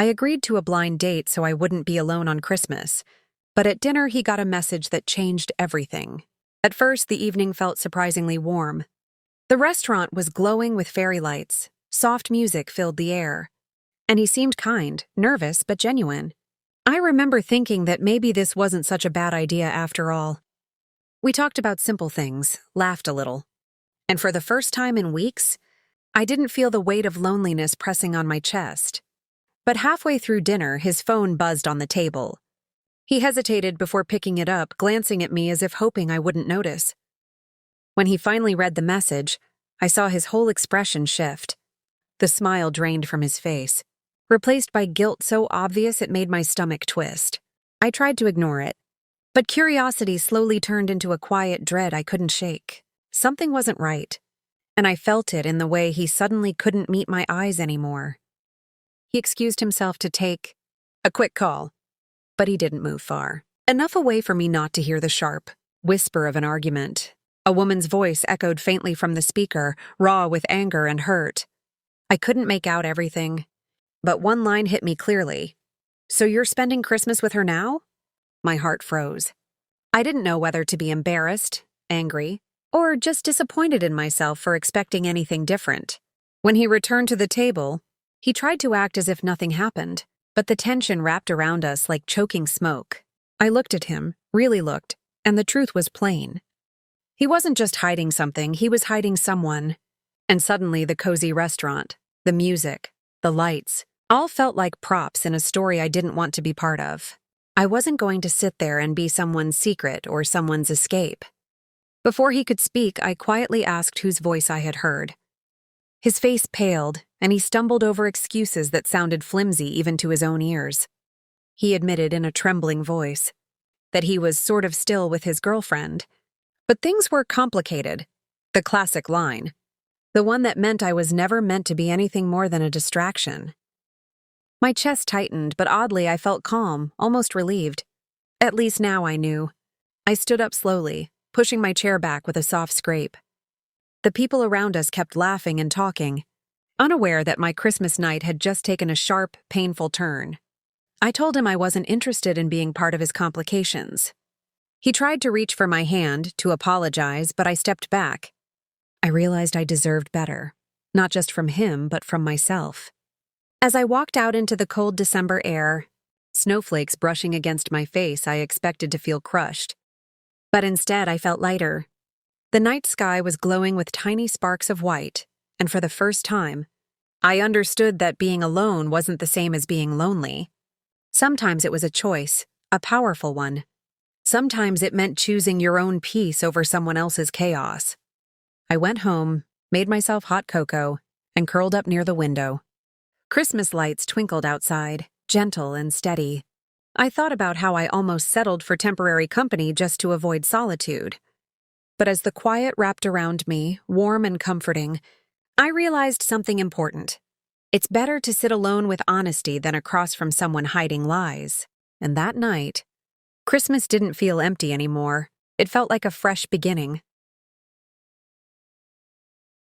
I agreed to a blind date so I wouldn't be alone on Christmas, but at dinner he got a message that changed everything. At first, the evening felt surprisingly warm. The restaurant was glowing with fairy lights, soft music filled the air, and he seemed kind, nervous, but genuine. I remember thinking that maybe this wasn't such a bad idea after all. We talked about simple things, laughed a little, and for the first time in weeks, I didn't feel the weight of loneliness pressing on my chest. But halfway through dinner, his phone buzzed on the table. He hesitated before picking it up, glancing at me as if hoping I wouldn't notice. When he finally read the message, I saw his whole expression shift. The smile drained from his face, replaced by guilt so obvious it made my stomach twist. I tried to ignore it, but curiosity slowly turned into a quiet dread I couldn't shake. Something wasn't right, and I felt it in the way he suddenly couldn't meet my eyes anymore. He excused himself to take a quick call, but he didn't move far. Enough away for me not to hear the sharp whisper of an argument. A woman's voice echoed faintly from the speaker, raw with anger and hurt. I couldn't make out everything, but one line hit me clearly. "So you're spending Christmas with her now?" My heart froze. I didn't know whether to be embarrassed, angry, or just disappointed in myself for expecting anything different. When he returned to the table, he tried to act as if nothing happened, but the tension wrapped around us like choking smoke. I looked at him, really looked, and the truth was plain. He wasn't just hiding something, he was hiding someone. And suddenly the cozy restaurant, the music, the lights, all felt like props in a story I didn't want to be part of. I wasn't going to sit there and be someone's secret or someone's escape. Before he could speak, I quietly asked whose voice I had heard. His face paled, and he stumbled over excuses that sounded flimsy even to his own ears. He admitted in a trembling voice that he was sort of still with his girlfriend. But things were complicated. The classic line. The one that meant I was never meant to be anything more than a distraction. My chest tightened, but oddly I felt calm, almost relieved. At least now I knew. I stood up slowly, pushing my chair back with a soft scrape. The people around us kept laughing and talking, unaware that my Christmas night had just taken a sharp, painful turn. I told him I wasn't interested in being part of his complications. He tried to reach for my hand, to apologize, but I stepped back. I realized I deserved better, not just from him, but from myself. As I walked out into the cold December air, snowflakes brushing against my face, I expected to feel crushed. But instead, I felt lighter. The night sky was glowing with tiny sparks of white, and for the first time, I understood that being alone wasn't the same as being lonely. Sometimes it was a choice, a powerful one. Sometimes it meant choosing your own peace over someone else's chaos. I went home, made myself hot cocoa, and curled up near the window. Christmas lights twinkled outside, gentle and steady. I thought about how I almost settled for temporary company just to avoid solitude. But as the quiet wrapped around me, warm and comforting, I realized something important. It's better to sit alone with honesty than across from someone hiding lies. And that night, Christmas didn't feel empty anymore. It felt like a fresh beginning.